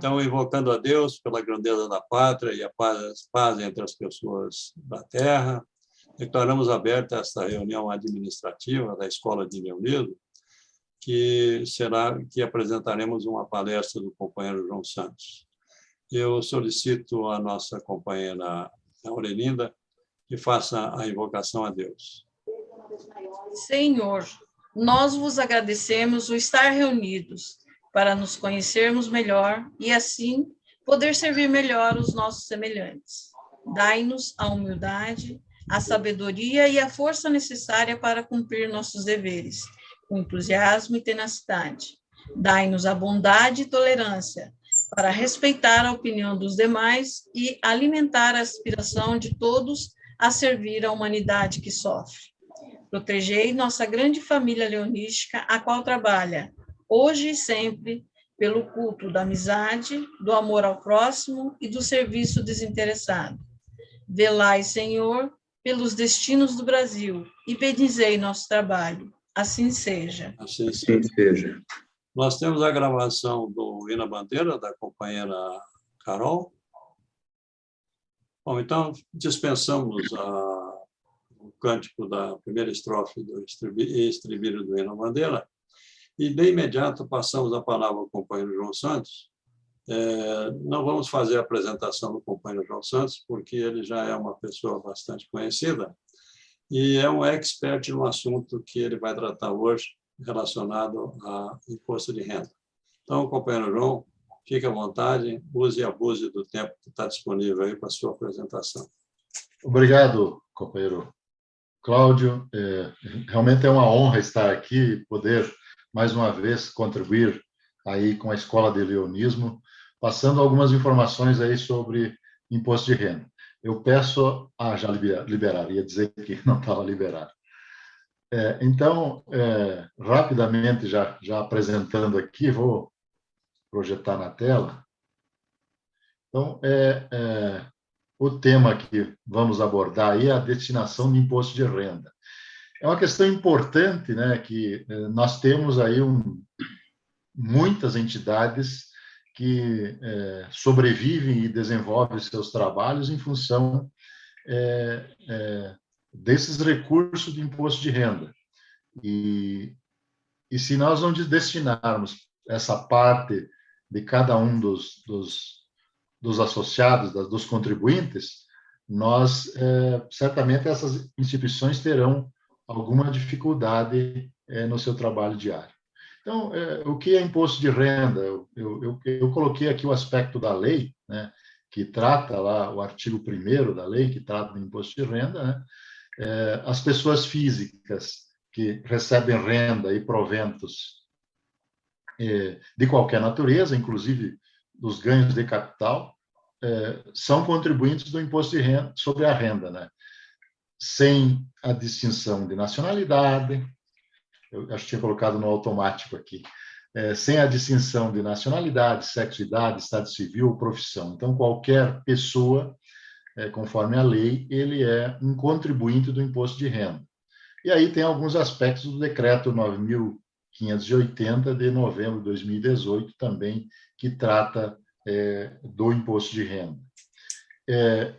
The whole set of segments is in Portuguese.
Então, invocando a Deus pela grandeza da pátria e a paz entre as pessoas da terra, declaramos aberta esta reunião administrativa da Escola de Leonido, que apresentaremos uma palestra do companheiro João Santos. Eu solicito à nossa companheira Aurelinda que faça a invocação a Deus. Senhor, nós vos agradecemos o estar reunidos para nos conhecermos melhor e, assim, poder servir melhor os nossos semelhantes. Dai-nos a humildade, a sabedoria e a força necessária para cumprir nossos deveres, com entusiasmo e tenacidade. Dai-nos a bondade e tolerância para respeitar a opinião dos demais e alimentar a aspiração de todos a servir a humanidade que sofre. Protegei nossa grande família leonística, a qual trabalha, hoje e sempre, pelo culto da amizade, do amor ao próximo e do serviço desinteressado. Velai, Senhor, pelos destinos do Brasil e bendizei nosso trabalho. Assim seja. Assim seja. Nós temos a gravação do Hino à Bandeira, da companheira Carol. Bom, então, dispensamos o cântico da primeira estrofe do estribilho do Hino à Bandeira e, de imediato, passamos a palavra ao companheiro João Santos. Não vamos fazer a apresentação do companheiro João Santos, porque ele já é uma pessoa bastante conhecida e é um expert no assunto que ele vai tratar hoje, relacionado a imposto de renda. Então, companheiro João, fique à vontade, use e abuse do tempo que está disponível aí para a sua apresentação. Obrigado, companheiro Cláudio. Realmente é uma honra estar aqui e poder, mais uma vez, contribuir aí com a Escola de Leonismo, passando algumas informações aí sobre imposto de renda. Eu peço... já liberaram, ia dizer que não estava liberado. Então, rapidamente, já apresentando aqui, vou projetar na tela. Então, o tema que vamos abordar aí é a destinação do imposto de renda. É uma questão importante, né, que nós temos aí muitas entidades que sobrevivem e desenvolvem seus trabalhos em função desses recursos de imposto de renda. E se nós não destinarmos essa parte de cada um dos associados, dos contribuintes, certamente essas instituições terão alguma dificuldade no seu trabalho diário. Então, o que é imposto de renda? Eu coloquei aqui o aspecto da lei, né, que trata lá, o artigo 1º da lei, que trata do imposto de renda, né? As pessoas físicas que recebem renda e proventos de qualquer natureza, inclusive dos ganhos de capital, são contribuintes do imposto de renda sobre a renda, né? Sem a distinção de nacionalidade, eu acho que tinha colocado no automático aqui, sem a distinção de nacionalidade, sexo, idade, estado civil ou profissão. Então, qualquer pessoa, conforme a lei, ele é um contribuinte do imposto de renda. E aí tem alguns aspectos do decreto 9.580 de novembro de 2018 também, que trata do imposto de renda.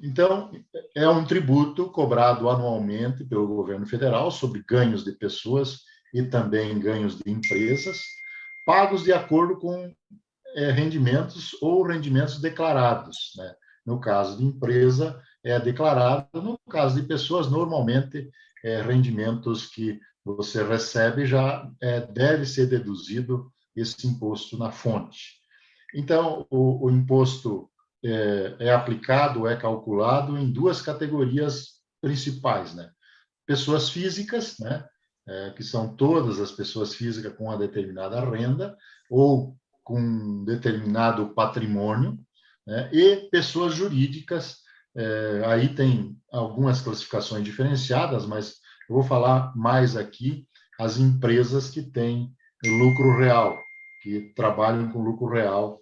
Então, é um tributo cobrado anualmente pelo governo federal sobre ganhos de pessoas e também ganhos de empresas, pagos de acordo com rendimentos ou rendimentos declarados, né? No caso de empresa, é declarado; no caso de pessoas, normalmente, rendimentos que você recebe já deve ser deduzido esse imposto na fonte. Então, o imposto é aplicado, é calculado em duas categorias principais, né? Pessoas físicas, né? Que são todas as pessoas físicas com uma determinada renda ou com determinado patrimônio, né? E pessoas jurídicas, aí tem algumas classificações diferenciadas, mas eu vou falar mais aqui as empresas que têm lucro real, que trabalham com lucro real,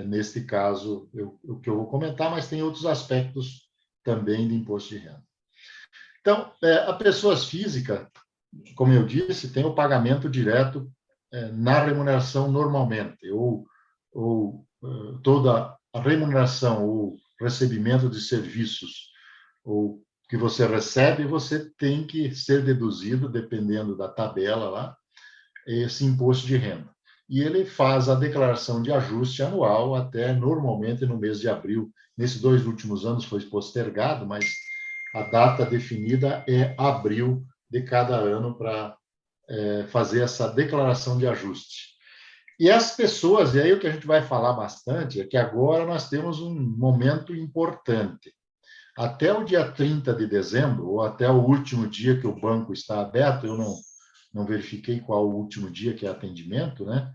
neste caso, o que eu vou comentar, mas tem outros aspectos também de imposto de renda. Então, a pessoas físicas, como eu disse, tem o pagamento direto na remuneração normalmente, ou toda a remuneração ou recebimento de serviços ou que você recebe, você tem que ser deduzido, dependendo da tabela lá, esse imposto de renda. E ele faz a declaração de ajuste anual até, normalmente, no mês de abril. Nesses 2 últimos anos foi postergado, mas a data definida é abril de cada ano para fazer essa declaração de ajuste. E as pessoas, e aí o que a gente vai falar bastante, é que agora nós temos um momento importante. Até o dia 30 de dezembro, ou até o último dia que o banco está aberto, eu não verifiquei qual o último dia que é atendimento, né?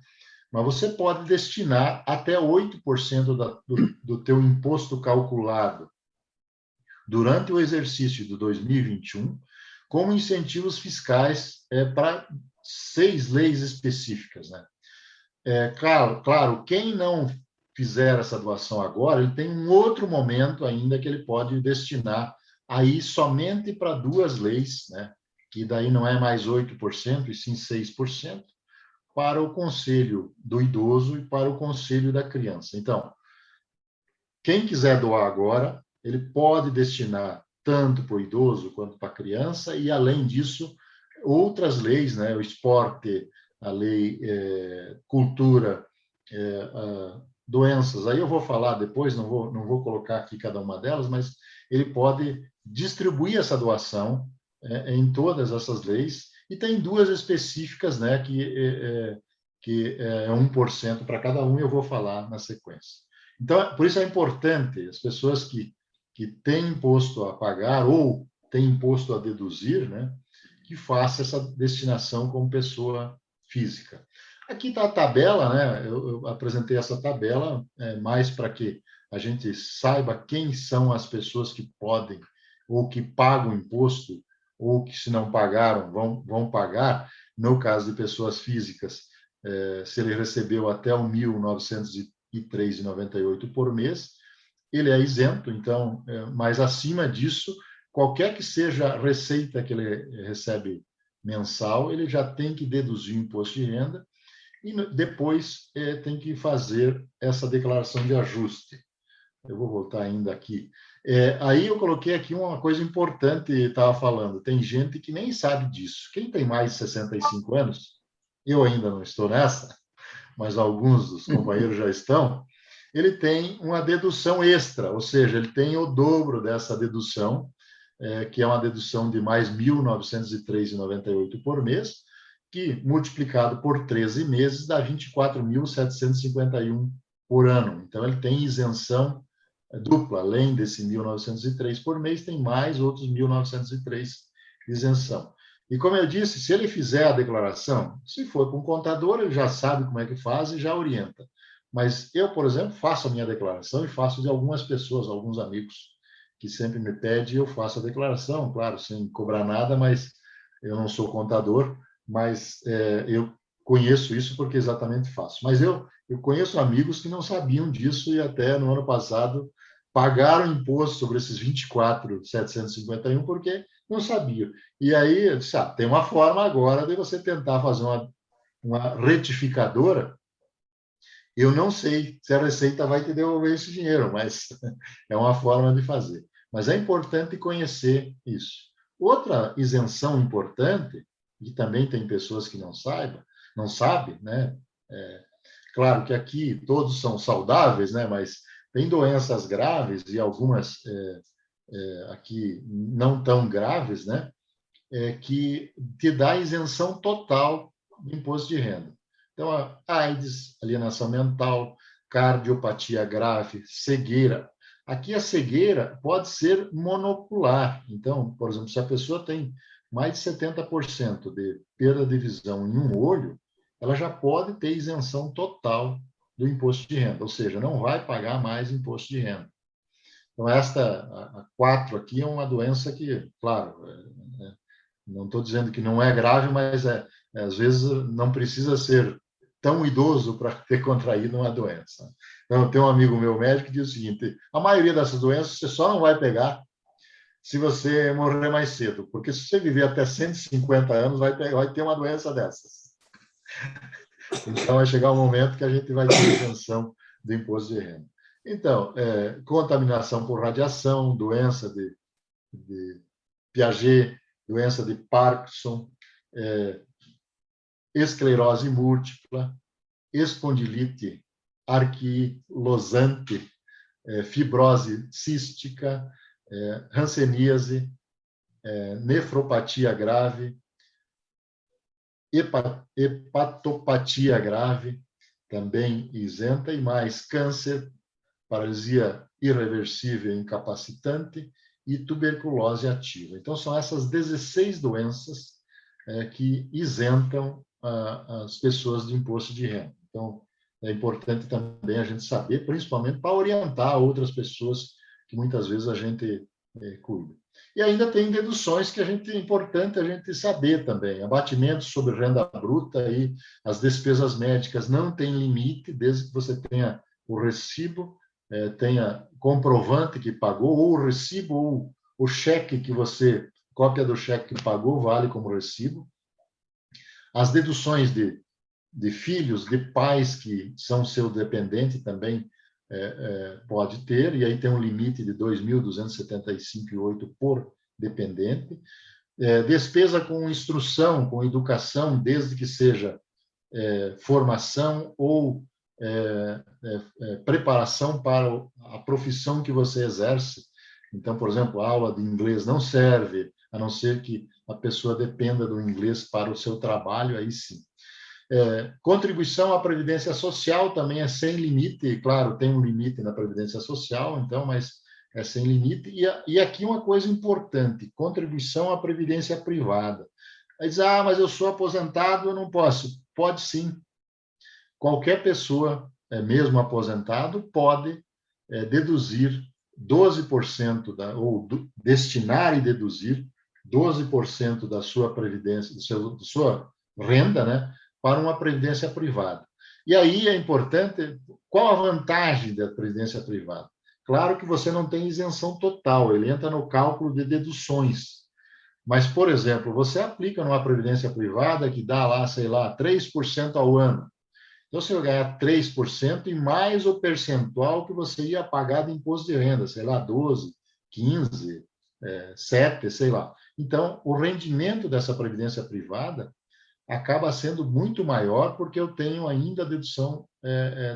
Mas você pode destinar até 8% do teu imposto calculado durante o exercício de 2021 como incentivos fiscais para 6 leis específicas, né? Claro, quem não fizer essa doação agora, ele tem um outro momento ainda que ele pode destinar aí somente para 2 leis, né? Que daí não é mais 8%, e sim 6%, para o Conselho do Idoso e para o Conselho da Criança. Então, quem quiser doar agora, ele pode destinar tanto para o idoso quanto para a criança, e, além disso, outras leis, né? O esporte, a lei cultura, doenças. Aí eu vou falar depois, não vou colocar aqui cada uma delas, mas ele pode distribuir essa doação em todas essas leis, e tem 2 específicas, né? Que é 1% para cada um, e eu vou falar na sequência. Então, por isso é importante as pessoas que têm imposto a pagar ou têm imposto a deduzir, né, que faça essa destinação como pessoa física. Aqui está a tabela, né? Eu apresentei essa tabela mais para que a gente saiba quem são as pessoas que podem ou que pagam imposto, ou que, se não pagaram, vão pagar. No caso de pessoas físicas, se ele recebeu até R$ 1.903,98 por mês, ele é isento. Então, mas acima disso, qualquer que seja a receita que ele recebe mensal, ele já tem que deduzir o imposto de renda, e depois tem que fazer essa declaração de ajuste. Eu vou voltar ainda aqui. Aí eu coloquei aqui uma coisa importante, estava falando, tem gente que nem sabe disso. Quem tem mais de 65 anos, eu ainda não estou nessa, mas alguns dos companheiros já estão, ele tem uma dedução extra, ou seja, ele tem o dobro dessa dedução, que é uma dedução de mais R$ 1.903,98 por mês, que, multiplicado por 13 meses, dá R$ 24.751 por ano. Então, ele tem isenção dupla, além desse 1.903 por mês, tem mais outros 1.903 de isenção. E, como eu disse, se ele fizer a declaração, se for com um contador, ele já sabe como é que faz e já orienta. Mas eu, por exemplo, faço a minha declaração e faço de algumas pessoas, alguns amigos que sempre me pedem, eu faço a declaração, claro, sem cobrar nada, mas eu não sou contador, mas eu conheço isso porque exatamente faço. Mas eu conheço amigos que não sabiam disso e até no ano passado pagaram imposto sobre esses 24.751 porque não sabiam. E aí, eu disse, tem uma forma agora de você tentar fazer uma retificadora. Eu não sei se a Receita vai te devolver esse dinheiro, mas é uma forma de fazer. Mas é importante conhecer isso. Outra isenção importante, e também tem pessoas que não sabem, né? Claro que aqui todos são saudáveis, né? Mas tem doenças graves e algumas aqui não tão graves, né? Que te dá isenção total do imposto de renda. Então, a AIDS, alienação mental, cardiopatia grave, cegueira. Aqui a cegueira pode ser monocular. Então, por exemplo, se a pessoa tem mais de 70% de perda de visão em um olho, ela já pode ter isenção total do imposto de renda, ou seja, não vai pagar mais imposto de renda. Então, a 4 aqui é uma doença que, claro, não estou dizendo que não é grave, mas às vezes não precisa ser tão idoso para ter contraído uma doença. Então, tem um amigo meu médico que diz o seguinte: a maioria dessas doenças você só não vai pegar se você morrer mais cedo, porque se você viver até 150 anos, vai ter uma doença dessas. Então, vai chegar um momento que a gente vai ter isenção do imposto de renda. Então, contaminação por radiação, doença de Piaget, doença de Parkinson, esclerose múltipla, espondilite anquilosante, fibrose cística, hanseníase, nefropatia grave, hepatopatia grave, também isenta, e mais câncer, paralisia irreversível e incapacitante e tuberculose ativa. Então, são essas 16 doenças que isentam as pessoas de imposto de renda. Então, é importante também a gente saber, principalmente para orientar outras pessoas que muitas vezes a gente cuida. E ainda tem deduções que é importante a gente saber também. Abatimentos sobre renda bruta e as despesas médicas não têm limite, desde que você tenha o recibo, tenha comprovante que pagou, ou o recibo, ou o cheque que você, cópia do cheque que pagou, vale como recibo. As deduções de filhos, de pais que são seu dependente também pode ter, e aí tem um limite de R$ 2.275,08 por dependente. Despesa com instrução, com educação, desde que seja formação ou preparação para a profissão que você exerce. Então, por exemplo, a aula de inglês não serve, a não ser que a pessoa dependa do inglês para o seu trabalho, aí sim. Contribuição à Previdência Social também é sem limite, claro, tem um limite na Previdência Social, então, mas é sem limite. E aqui uma coisa importante, contribuição à Previdência Privada. Aí diz, mas eu sou aposentado, eu não posso. Pode sim. Qualquer pessoa, mesmo aposentado, pode deduzir 12%, ou destinar e deduzir 12% da sua previdência, da sua renda, né, para uma previdência privada. E aí é importante, qual a vantagem da previdência privada? Claro que você não tem isenção total, ele entra no cálculo de deduções. Mas, por exemplo, você aplica numa previdência privada que dá lá, sei lá, 3% ao ano. Então, você vai ganhar 3% e mais o percentual que você ia pagar de imposto de renda, sei lá, 12, 15, 7, sei lá. Então, o rendimento dessa previdência privada acaba sendo muito maior porque eu tenho ainda a dedução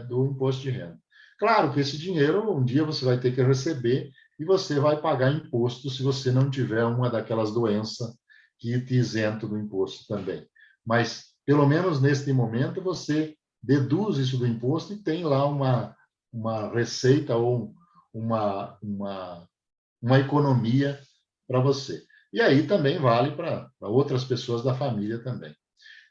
do imposto de renda. Claro que esse dinheiro, um dia você vai ter que receber e você vai pagar imposto se você não tiver uma daquelas doenças que te isenta do imposto também. Mas, pelo menos neste momento, você deduz isso do imposto e tem lá uma receita ou uma economia para você. E aí também vale para outras pessoas da família também.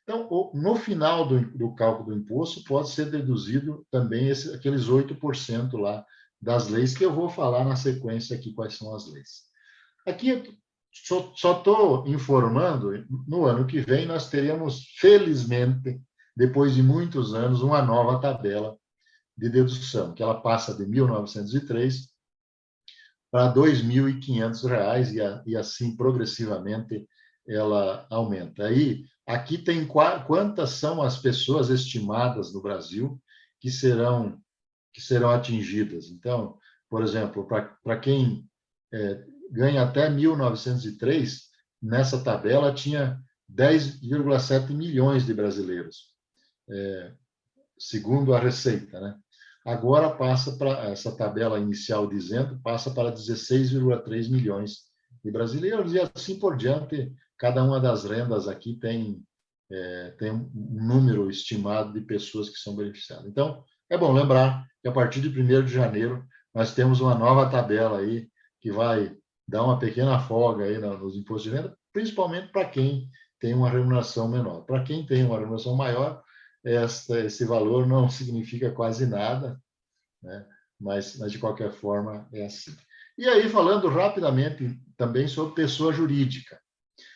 Então, no final do cálculo do imposto, pode ser deduzido também aqueles 8% lá das leis, que eu vou falar na sequência aqui quais são as leis. Aqui, só estou informando, no ano que vem nós teremos, felizmente, depois de muitos anos, uma nova tabela de dedução, que ela passa de R$ 1.903 para R$ 2.500, e assim, progressivamente, ela aumenta. Aí, aqui tem quantas são as pessoas estimadas no Brasil que serão atingidas. Então, por exemplo, para quem ganha até 1.903, nessa tabela tinha 10,7 milhões de brasileiros, segundo a Receita, né? Agora passa para essa tabela inicial de isento, passa para 16,3 milhões de brasileiros, e assim por diante, cada uma das rendas aqui tem um número estimado de pessoas que são beneficiadas. Então, é bom lembrar que a partir de 1º de janeiro nós temos uma nova tabela aí que vai dar uma pequena folga aí nos impostos de renda, principalmente para quem tem uma remuneração menor. Para quem tem uma remuneração maior, esse valor não significa quase nada, né? Mas de qualquer forma é assim. E aí, falando rapidamente também sobre pessoa jurídica.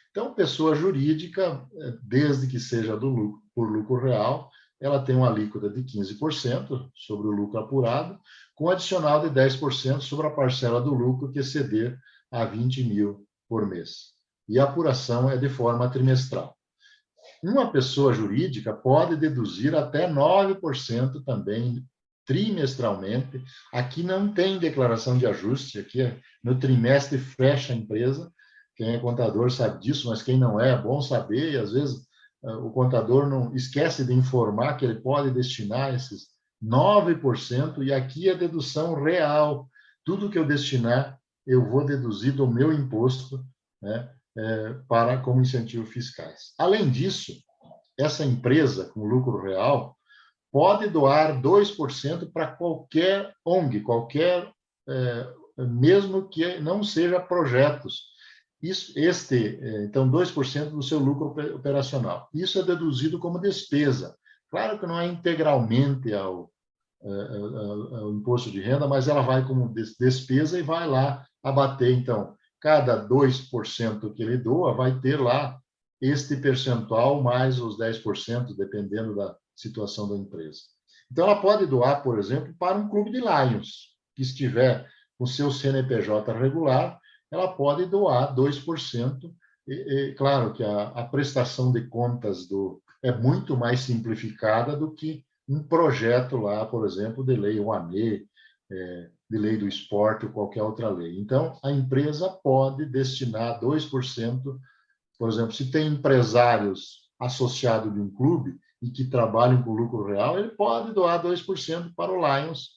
Então, pessoa jurídica, desde que seja por lucro real, ela tem uma alíquota de 15% sobre o lucro apurado, com adicional de 10% sobre a parcela do lucro que exceder a 20 mil por mês. E a apuração é de forma trimestral. Uma pessoa jurídica pode deduzir até 9% também trimestralmente. Aqui não tem declaração de ajuste, aqui no trimestre fecha a empresa. Quem é contador sabe disso, mas quem não é bom saber, e às vezes o contador não esquece de informar que ele pode destinar esses 9%, e aqui é dedução real. Tudo que eu destinar, eu vou deduzir do meu imposto, né, como incentivos fiscais. Além disso, essa empresa com lucro real pode doar 2% para qualquer ONG, mesmo que não seja projetos. Então, 2% do seu lucro operacional. Isso é deduzido como despesa. Claro que não é integralmente ao imposto de renda, mas ela vai como despesa e vai lá abater. Então, cada 2% que ele doa vai ter lá este percentual mais os 10%, dependendo da situação da empresa. Então, ela pode doar, por exemplo, para um clube de Lions, que estiver com seu CNPJ regular, ela pode doar 2%. Claro que a prestação de contas é muito mais simplificada do que um projeto lá, por exemplo, de lei Rouanet, de lei do esporte ou qualquer outra lei. Então, a empresa pode destinar 2%, por exemplo, se tem empresários associados de um clube e que trabalham com lucro real, ele pode doar 2% para o Lions,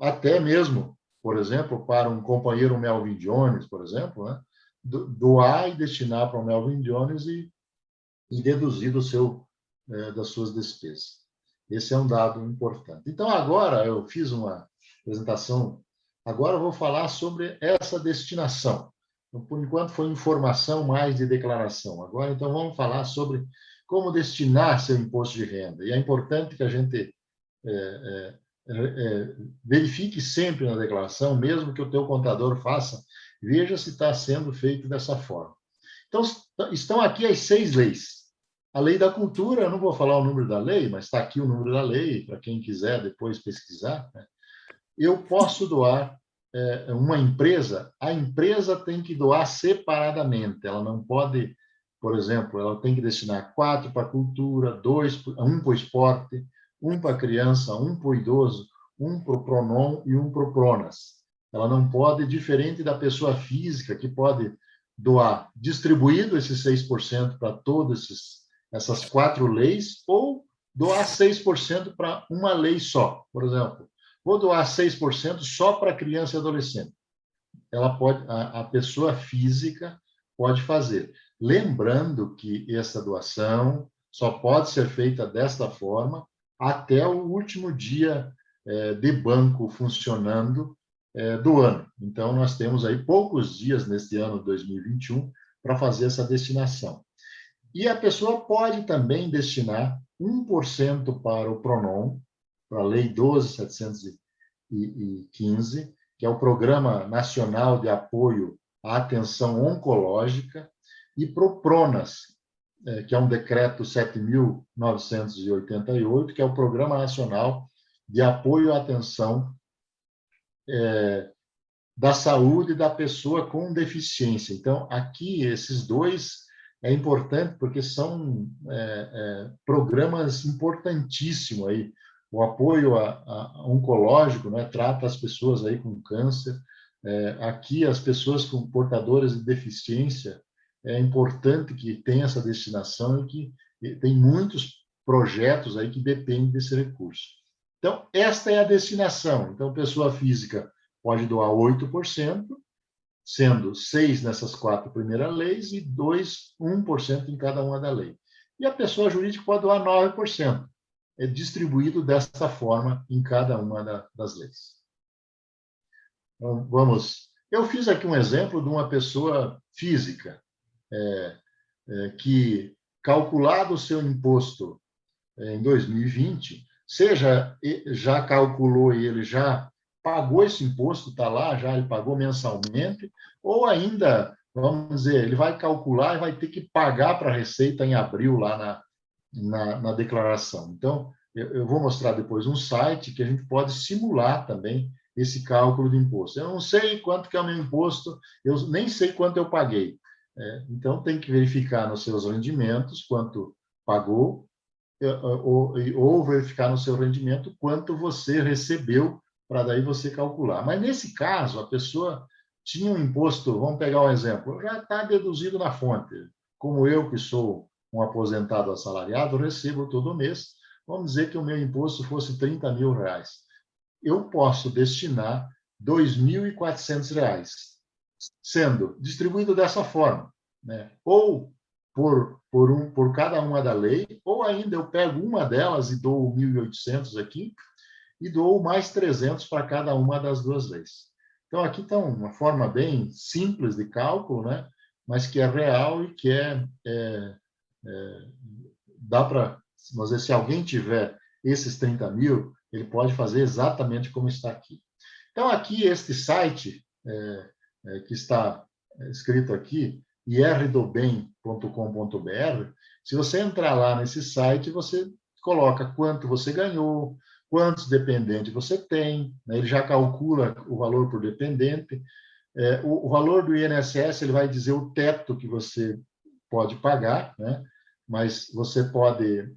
até mesmo, por exemplo, para um companheiro Melvin Jones, por exemplo, né? Doar e destinar para o Melvin Jones e deduzir das suas despesas. Esse é um dado importante. Então, agora eu fiz uma apresentação, agora eu vou falar sobre essa destinação. Então, por enquanto foi informação mais de declaração. Agora, então, vamos falar sobre como destinar seu imposto de renda. E é importante que a gente verifique sempre na declaração, mesmo que o teu contador faça, veja se está sendo feito dessa forma. Então, estão aqui as 6 leis. A lei da cultura, eu não vou falar o número da lei, mas está aqui o número da lei, para quem quiser depois pesquisar, né? Eu posso doar uma empresa, a empresa tem que doar separadamente, ela não pode, por exemplo, ela tem que destinar 4 para a cultura, 1 para o esporte, 1 para a criança, 1 para o idoso, 1 para o Pronon e 1 para o Pronas. Ela não pode, diferente da pessoa física, que pode doar distribuído esses 6% para todas essas 4 leis, ou doar 6% para uma lei só. Por exemplo, vou doar 6% só para criança e adolescente. A pessoa física pode fazer. Lembrando que essa doação só pode ser feita desta forma até o último dia de banco funcionando do ano. Então, nós temos aí poucos dias neste ano de 2021 para fazer essa destinação. E a pessoa pode também destinar 1% para o Pronon, para a Lei 12.715, que é o Programa Nacional de Apoio à Atenção Oncológica, e para o PRONAS, que é um decreto 7.988, que é o Programa Nacional de Apoio à Atenção da Saúde da Pessoa com Deficiência. Então, aqui, esses dois é importante porque são programas importantíssimos aí. O apoio oncológico, né, trata as pessoas aí com câncer. Aqui, as pessoas com portadoras de deficiência, é importante que tenha essa destinação e que tem muitos projetos aí que dependem desse recurso. Então, esta é a destinação. Então, pessoa física pode doar 8%, sendo 6% nessas 4 primeiras leis e 1% em cada uma da lei. E a pessoa jurídica pode doar 9%. É distribuído dessa forma em cada uma das leis. Então, eu fiz aqui um exemplo de uma pessoa física que, calculado o seu imposto em 2020, seja já calculou e ele já pagou esse imposto, está lá, já ele pagou mensalmente, ou ainda, vamos dizer, ele vai calcular e vai ter que pagar para a Receita em abril lá na declaração. Então, eu vou mostrar depois um site que a gente pode simular também esse cálculo de imposto. Eu não sei quanto que é o meu imposto, eu nem sei quanto eu paguei. Então, tem que verificar nos seus rendimentos quanto pagou, ou verificar no seu rendimento quanto você recebeu, para daí você calcular. Mas, nesse caso, a pessoa tinha um imposto, vamos pegar um exemplo, já está deduzido na fonte. Como eu, que sou um aposentado assalariado, recebo todo mês, vamos dizer que o meu imposto fosse R$30.000. Eu posso destinar R$2.400, sendo distribuído dessa forma, né? Ou por cada uma da lei, ou ainda eu pego uma delas e dou 1.800 aqui, e dou mais 300 para cada uma das duas leis. Então, aqui está uma forma bem simples de cálculo, né? Mas que é real e que dá para, se alguém tiver esses 30.000, ele pode fazer exatamente como está aqui. Então, aqui, este site que está escrito aqui, irdobem.com.br, se você entrar lá nesse site, você coloca quanto você ganhou, quantos dependentes você tem, né? Ele já calcula o valor por dependente. O valor do INSS, ele vai dizer o teto que você pode pagar, né? Mas você pode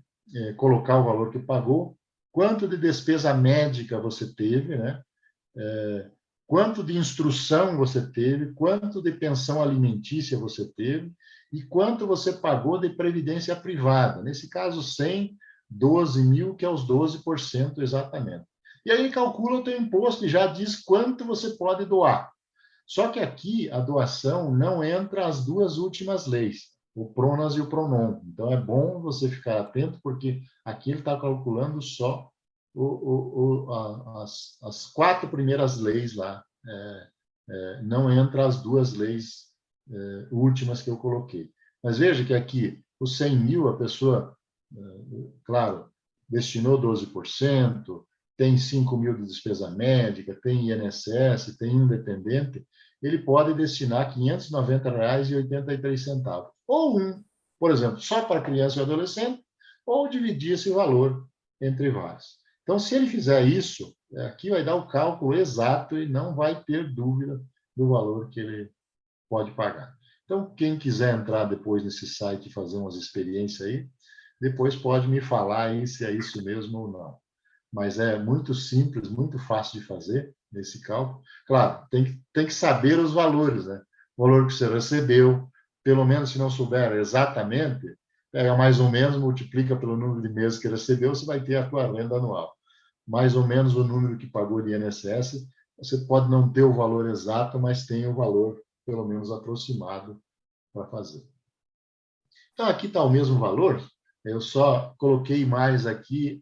colocar o valor que pagou, quanto de despesa médica você teve, né? Quanto de instrução você teve, quanto de pensão alimentícia você teve e quanto você pagou de previdência privada. Nesse caso, 112.000, que é os 12% exatamente. E aí calcula o teu imposto e já diz quanto você pode doar. Só que aqui a doação não entra as duas últimas leis, o PRONAS e o PRONON. Então é bom você ficar atento, porque aqui ele está calculando só as 4 primeiras leis lá. Não entra as duas leis últimas que eu coloquei. Mas veja que aqui, os 100.000, a pessoa, claro, destinou 12%, tem 5.000 de despesa médica, tem INSS, tem um dependente, ele pode destinar R$ 590,83. Ou por exemplo, só para criança e adolescente, ou dividir esse valor entre vários. Então, se ele fizer isso, aqui vai dar o cálculo exato e não vai ter dúvida do valor que ele pode pagar. Então, quem quiser entrar depois nesse site e fazer umas experiências aí, depois pode me falar aí se é isso mesmo ou não. Mas é muito simples, muito fácil de fazer esse cálculo. Claro, tem que saber os valores, né? O valor que você recebeu, pelo menos se não souber exatamente, pega mais ou menos, multiplica pelo número de meses que recebeu, você vai ter a tua renda anual. Mais ou menos o número que pagou de INSS, você pode não ter o valor exato, mas tem o valor, pelo menos, aproximado para fazer. Então, aqui está o mesmo valor, eu só coloquei mais aqui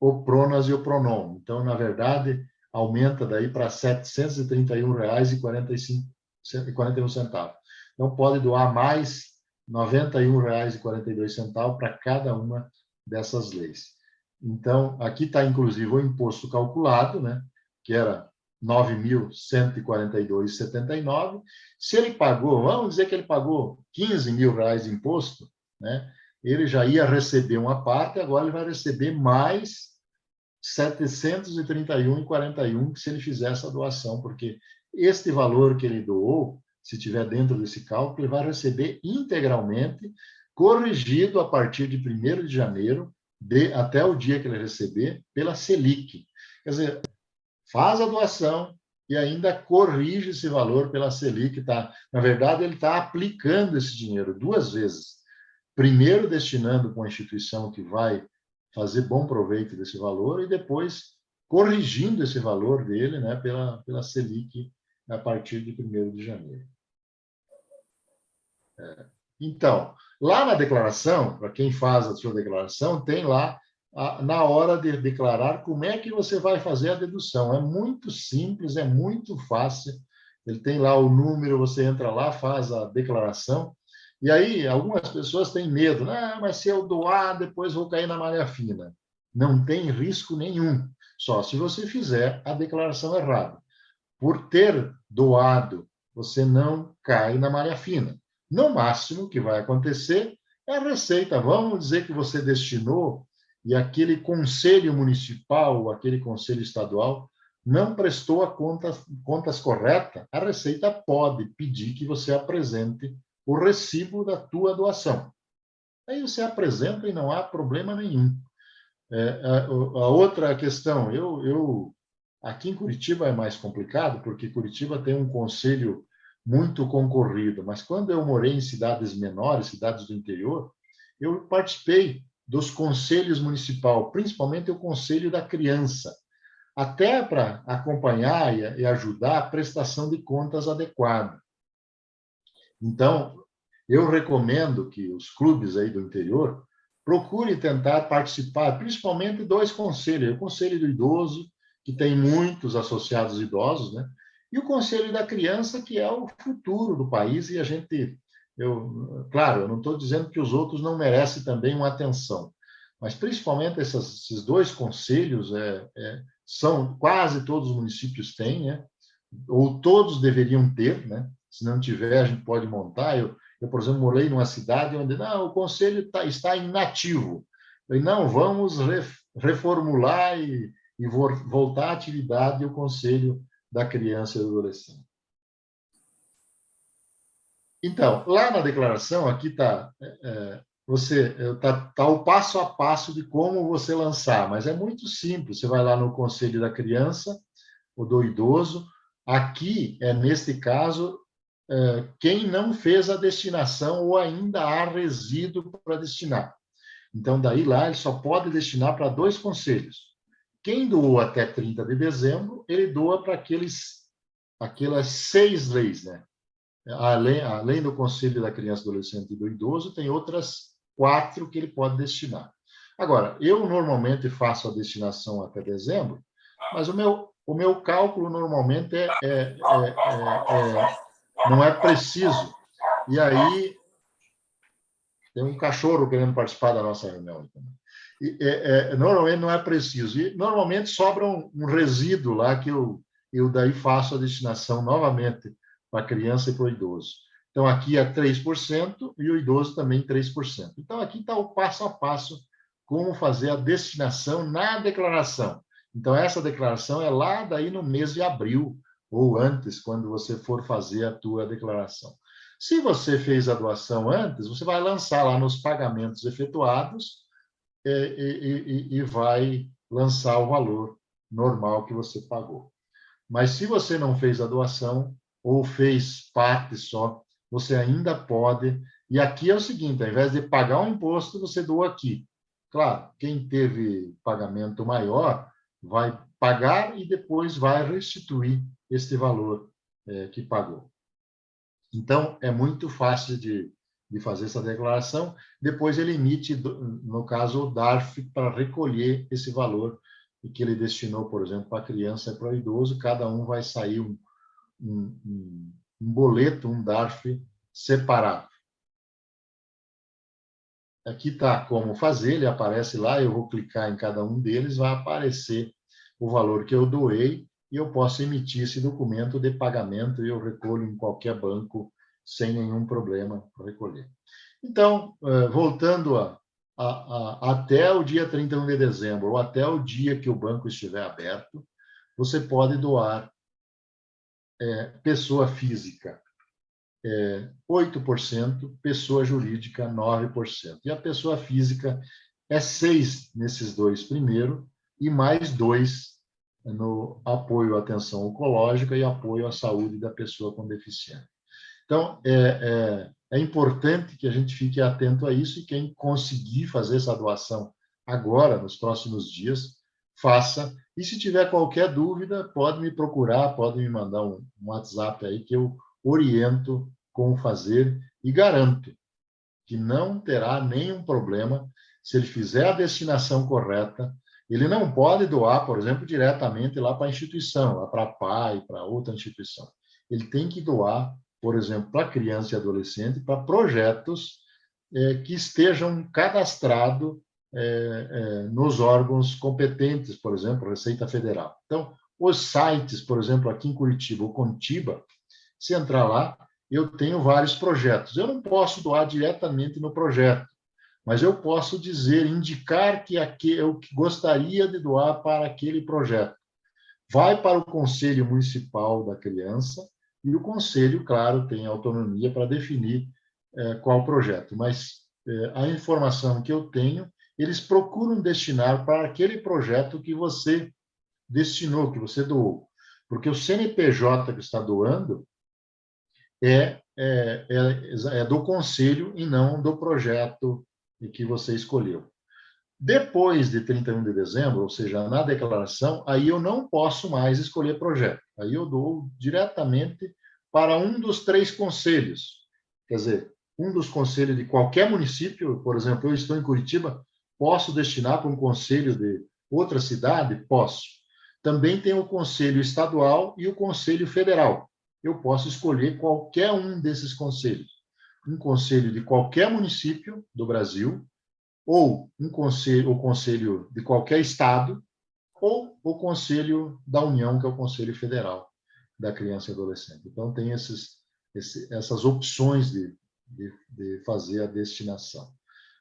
o PRONAS e o PRONON. Então, na verdade, aumenta daí para R$ 731,41. Então, pode doar mais R$ 91,42 para cada uma dessas leis. Então, aqui está, inclusive, o imposto calculado, né, que era R$ 9.142,79. Se ele pagou, vamos dizer que ele pagou R$ 15.000 de imposto, né, ele já ia receber uma parte, agora ele vai receber mais R$ 731,41 se ele fizer essa doação, porque este valor que ele doou, se estiver dentro desse cálculo, ele vai receber integralmente, corrigido a partir de 1º de janeiro, até o dia que ele receber, pela Selic. Quer dizer, faz a doação e ainda corrige esse valor pela Selic. Na verdade, ele está aplicando esse dinheiro 2 vezes. Primeiro, destinando para uma instituição que vai fazer bom proveito desse valor e depois corrigindo esse valor dele, né, pela Selic a partir de 1º de janeiro. Então, lá na declaração, para quem faz a sua declaração, tem lá, na hora de declarar, como é que você vai fazer a dedução. É muito simples, é muito fácil. Ele tem lá o número, você entra lá, faz a declaração. E aí, algumas pessoas têm medo. Mas se eu doar, depois vou cair na malha fina. Não tem risco nenhum. Só se você fizer a declaração errada. Por ter doado, você não cai na malha fina. No máximo, o que vai acontecer é a receita. Vamos dizer que você destinou e aquele conselho municipal, aquele conselho estadual, não prestou a contas corretas, a Receita pode pedir que você apresente o recibo da tua doação. Aí você apresenta e não há problema nenhum. A outra questão, aqui em Curitiba é mais complicado, porque Curitiba tem um conselho muito concorrido, mas quando eu morei em cidades menores, cidades do interior, eu participei dos conselhos municipais, principalmente o Conselho da Criança, até para acompanhar e ajudar a prestação de contas adequada. Então, eu recomendo que os clubes aí do interior procurem tentar participar, principalmente dois conselhos, o Conselho do Idoso, que tem muitos associados idosos, né? E o Conselho da Criança, que é o futuro do país, e a gente, claro, eu não estou dizendo que os outros não merecem também uma atenção, mas principalmente esses dois conselhos são, quase todos os municípios têm, né? Ou todos deveriam ter, né? Se não tiver, a gente pode montar. Por exemplo, morei numa cidade onde não, o conselho está inativo. Eu falei, não, vamos reformular e voltar à atividade o Conselho da Criança e do Adolescente. Então, lá na declaração, aqui está tá o passo a passo de como você lançar, mas é muito simples. Você vai lá no Conselho da Criança ou do Idoso. Aqui, neste caso, quem não fez a destinação ou ainda há resíduo para destinar. Então, daí lá, ele só pode destinar para dois conselhos. Quem doou até 30 de dezembro, ele doa para aquelas 6 leis, né? Além do Conselho da Criança, do Adolescente e do Idoso, tem outras 4 que ele pode destinar. Agora, eu normalmente faço a destinação até dezembro, mas o meu cálculo normalmente não é preciso. E aí, tem um cachorro querendo participar da nossa reunião. Normalmente não é preciso. E normalmente sobra um resíduo lá que eu daí faço a destinação novamente para a criança e para o idoso. Então, aqui é 3% e o idoso também 3%. Então, aqui está o passo a passo como fazer a destinação na declaração. Então, essa declaração é lá daí no mês de abril, ou antes, quando você for fazer a tua declaração. Se você fez a doação antes, você vai lançar lá nos pagamentos efetuados e vai lançar o valor normal que você pagou. Mas se você não fez a doação ou fez parte só, você ainda pode. E aqui é o seguinte: ao invés de pagar um imposto, você doa aqui. Claro, quem teve pagamento maior vai pagar e depois vai restituir este valor que pagou. Então, é muito fácil de fazer essa declaração. Depois ele emite, no caso, o DARF para recolher esse valor que ele destinou, por exemplo, para a criança e para o idoso. Cada um vai sair um boleto, um DARF separado. Aqui está como fazer, ele aparece lá, eu vou clicar em cada um deles, vai aparecer o valor que eu doei e eu posso emitir esse documento de pagamento e eu recolho em qualquer banco sem nenhum problema para recolher. Então, voltando até o dia 31 de dezembro ou até o dia que o banco estiver aberto, você pode doar pessoa física 8%, pessoa jurídica 9%. E a pessoa física é 6% nesses dois primeiro e mais 2% no apoio à atenção oncológica e apoio à saúde da pessoa com deficiência. Então, é importante que a gente fique atento a isso e quem conseguir fazer essa doação agora, nos próximos dias, faça. E se tiver qualquer dúvida, pode me procurar, pode me mandar um WhatsApp aí que eu oriento como fazer e garanto que não terá nenhum problema se ele fizer a destinação correta. Ele não pode doar, por exemplo, diretamente lá para a instituição, lá para a PAI, para outra instituição. Ele tem que doar, por exemplo, para criança e adolescente, para projetos que estejam cadastrados nos órgãos competentes, por exemplo, Receita Federal. Então, os sites, por exemplo, aqui em Curitiba, o Contiba, se entrar lá, eu tenho vários projetos. Eu não posso doar diretamente no projeto, mas eu posso indicar que eu gostaria de doar para aquele projeto. Vai para o Conselho Municipal da Criança e o Conselho, claro, tem autonomia para definir qual projeto. Mas a informação que eu tenho, eles procuram destinar para aquele projeto que você destinou, que você doou. Porque o CNPJ que está doando é do conselho e não do projeto que você escolheu. Depois de 31 de dezembro, ou seja, na declaração, aí eu não posso mais escolher projeto. Aí eu dou diretamente para um dos 3 conselhos. Quer dizer, um dos conselhos de qualquer município, por exemplo, eu estou em Curitiba, posso destinar para um conselho de outra cidade? Posso. Também tem o conselho estadual e o conselho federal. Eu posso escolher qualquer um desses conselhos. Um conselho de qualquer município do Brasil, ou o conselho de qualquer estado, ou o conselho da União, que é o Conselho Federal da Criança e Adolescente. Então, tem essas opções de fazer a destinação.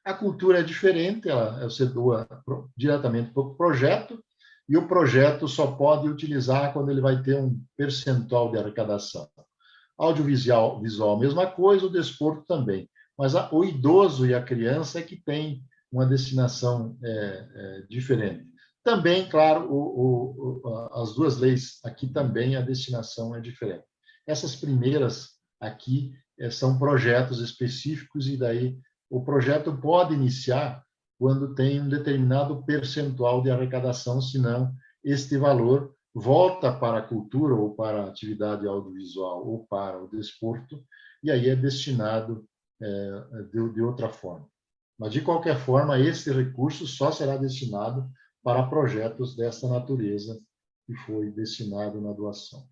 A cultura é diferente, você doa diretamente para o projeto, e o projeto só pode utilizar quando ele vai ter um percentual de arrecadação. Audiovisual, mesma coisa, o desporto também. Mas o idoso e a criança é que tem uma destinação diferente. Também, claro, as 2 leis aqui também a destinação é diferente. Essas primeiras aqui são projetos específicos e daí o projeto pode iniciar quando tem um determinado percentual de arrecadação, senão este valor volta para a cultura ou para a atividade audiovisual ou para o desporto, e aí é destinado de outra forma. Mas, de qualquer forma, esse recurso só será destinado para projetos dessa natureza que foi destinado na doação.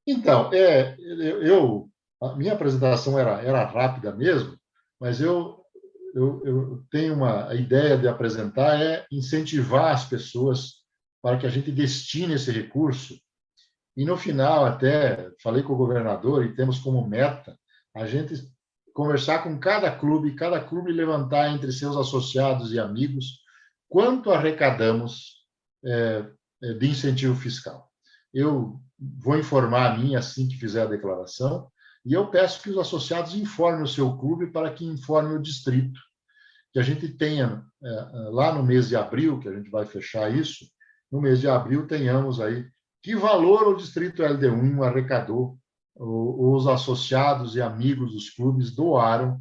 Então, a minha apresentação era rápida mesmo, mas eu tenho a ideia de apresentar incentivar as pessoas para que a gente destine esse recurso. E, no final, até falei com o governador e temos como meta a gente conversar com cada clube levantar entre seus associados e amigos quanto arrecadamos de incentivo fiscal. Eu vou informar a mim assim que fizer a declaração, e eu peço que os associados informem o seu clube para que informe o distrito, que a gente tenha, lá no mês de abril, que a gente vai fechar isso, no mês de abril tenhamos aí que valor o distrito LD1 arrecadou, os associados e amigos dos clubes doaram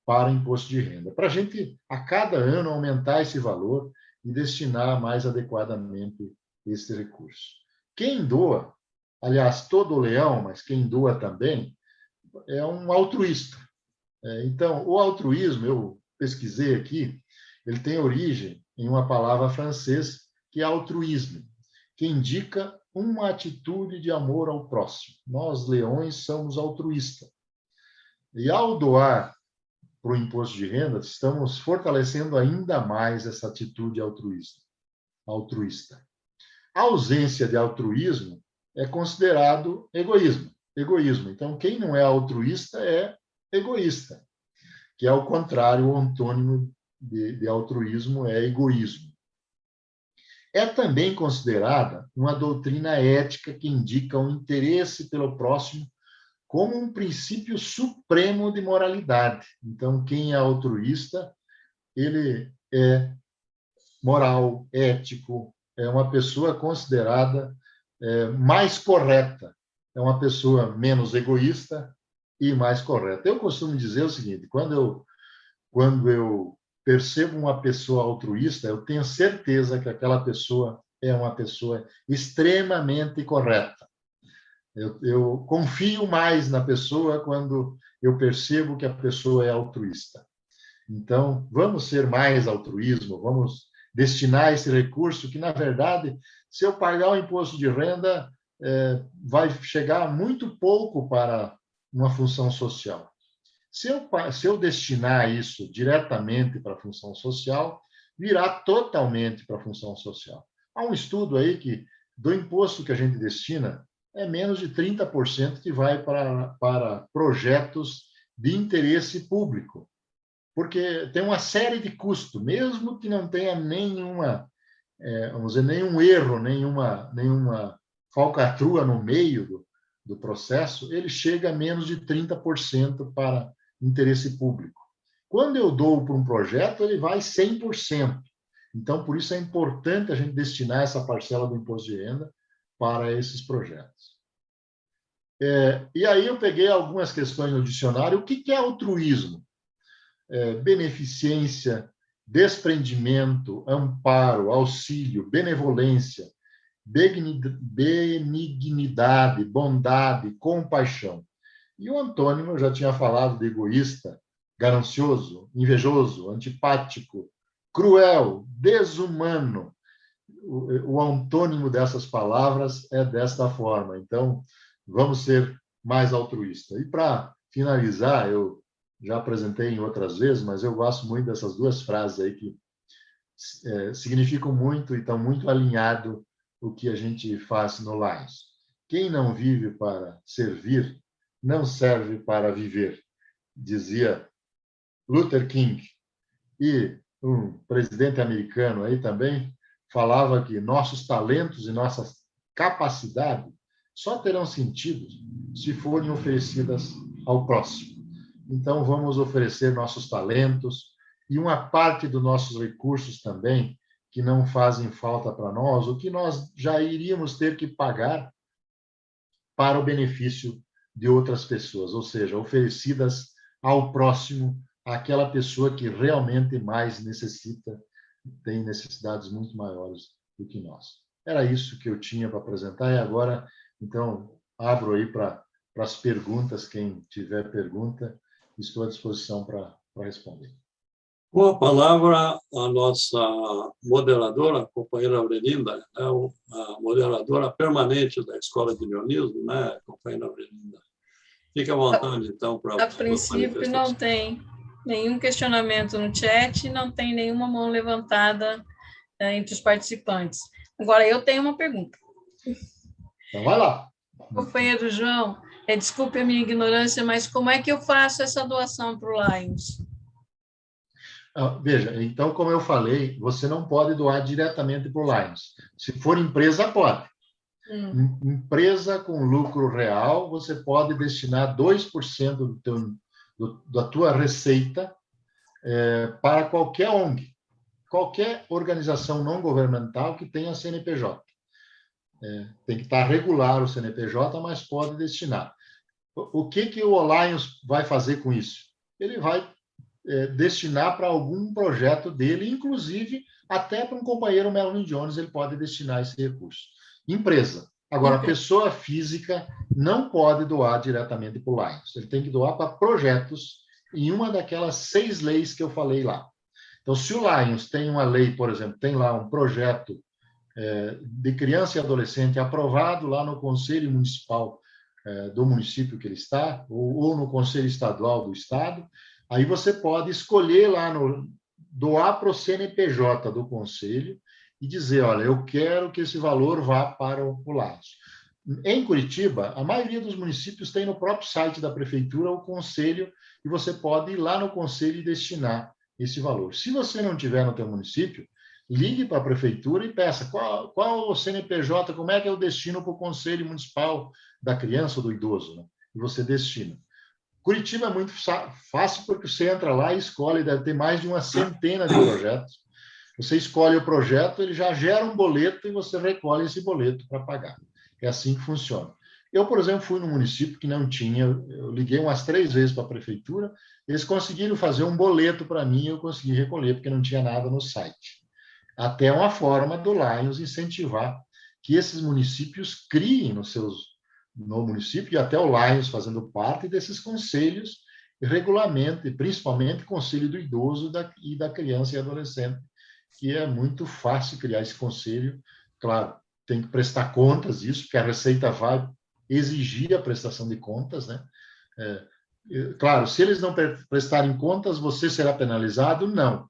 para imposto de renda, para a gente, a cada ano, aumentar esse valor e destinar mais adequadamente esse recurso. Quem doa, aliás, todo leão, mas quem doa também, é um altruísta. Então, o altruísmo, eu pesquisei aqui, ele tem origem em uma palavra francesa que é altruísmo, que indica uma atitude de amor ao próximo. Nós, leões, somos altruístas. E, ao doar para o imposto de renda, estamos fortalecendo ainda mais essa atitude altruísta. A ausência de altruísmo é considerado egoísmo. Então, quem não é altruísta é egoísta, que é o contrário, o antônimo de altruísmo é egoísmo. É também considerada uma doutrina ética que indica o interesse pelo próximo como um princípio supremo de moralidade. Então, quem é altruísta, ele é moral, ético, é uma pessoa considerada mais correta, é uma pessoa menos egoísta e mais correta. Eu costumo dizer o seguinte, quando eu percebo uma pessoa altruísta, eu tenho certeza que aquela pessoa é uma pessoa extremamente correta. Eu confio mais na pessoa quando eu percebo que a pessoa é altruísta. Então, vamos ser mais altruísmo, vamos destinar esse recurso que, na verdade, se eu pagar o imposto de renda, vai chegar muito pouco para uma função social. Se eu destinar isso diretamente para a função social, virá totalmente para a função social. Há um estudo aí que, do imposto que a gente destina, é menos de 30% que vai para projetos de interesse público, porque tem uma série de custos, mesmo que não tenha nenhuma, vamos dizer, nenhum erro, nenhuma falcatrua no meio do processo, ele chega a menos de 30% para interesse público. Quando eu dou para um projeto, ele vai 100%. Então, por isso é importante a gente destinar essa parcela do imposto de renda para esses projetos. E aí eu peguei algumas questões no dicionário. O que é altruísmo? Beneficência, desprendimento, amparo, auxílio, benevolência, benignidade, bondade, compaixão. E o antônimo, eu já tinha falado de egoísta, ganancioso, invejoso, antipático, cruel, desumano. O antônimo dessas palavras é desta forma. Então, vamos ser mais altruístas. E para finalizar, eu já apresentei em outras vezes, mas eu gosto muito dessas duas frases aí que significam muito e estão muito alinhados o que a gente faz no Lions. Quem não vive para servir, não serve para viver, dizia Luther King. E um presidente americano aí também falava que nossos talentos e nossas capacidades só terão sentido se forem oferecidas ao próximo. Então, vamos oferecer nossos talentos e uma parte dos nossos recursos também, que não fazem falta para nós, o que nós já iríamos ter que pagar para o benefício de outras pessoas, ou seja, oferecidas ao próximo, àquela pessoa que realmente mais necessita, tem necessidades muito maiores do que nós. Era isso que eu tinha para apresentar e agora, então, abro aí para as perguntas, quem tiver pergunta, estou à disposição para responder. Com a palavra, a nossa moderadora, a companheira Aurelinda, é a moderadora permanente da Escola de Leonismo, né, companheira Aurelinda? Fique à vontade, então, para a princípio, não tem nenhum questionamento no chat, não tem nenhuma mão levantada entre os participantes. Agora, eu tenho uma pergunta. Então, vai lá. Companheiro João, desculpe a minha ignorância, mas como é que eu faço essa doação para o Lions? Veja, então, como eu falei, você não pode doar diretamente para o Lions. Se for empresa, pode. Empresa com lucro real, você pode destinar 2% da tua receita para qualquer ONG, qualquer organização não governamental que tenha CNPJ. Tem que estar regular o CNPJ, mas pode destinar. O que o Lions vai fazer com isso? Ele vai destinar para algum projeto dele, inclusive até para um companheiro Melanie Jones, ele pode destinar esse recurso. Empresa. Agora, a pessoa física não pode doar diretamente para o Lions. Ele tem que doar para projetos em uma daquelas 6 leis que eu falei lá. Então, se o Lions tem uma lei, por exemplo, tem lá um projeto de criança e adolescente aprovado lá no Conselho Municipal do município que ele está, ou no Conselho Estadual do Estado, aí você pode escolher lá, doar para o CNPJ do Conselho e dizer, olha, eu quero que esse valor vá para o Lions. Em Curitiba, a maioria dos municípios tem no próprio site da prefeitura o conselho e você pode ir lá no conselho e destinar esse valor. Se você não tiver no teu município, ligue para a prefeitura e peça qual o CNPJ, como é que é o destino para o Conselho Municipal da Criança ou do Idoso, né? E você destina. Curitiba é muito fácil porque você entra lá e escolhe, deve ter mais de uma centena de projetos. Você escolhe o projeto, ele já gera um boleto e você recolhe esse boleto para pagar. É assim que funciona. Eu, por exemplo, fui num município que não tinha, eu liguei umas 3 vezes para a prefeitura, eles conseguiram fazer um boleto para mim e eu consegui recolher, porque não tinha nada no site. Até uma forma do Lions incentivar que esses municípios criem no município, e até o Lions fazendo parte desses conselhos, regulamento, principalmente o Conselho do Idoso e da Criança e Adolescente, que é muito fácil criar esse conselho. Claro, tem que prestar contas disso, porque a Receita vai exigir a prestação de contas, né? Claro, se eles não prestarem contas, você será penalizado? Não.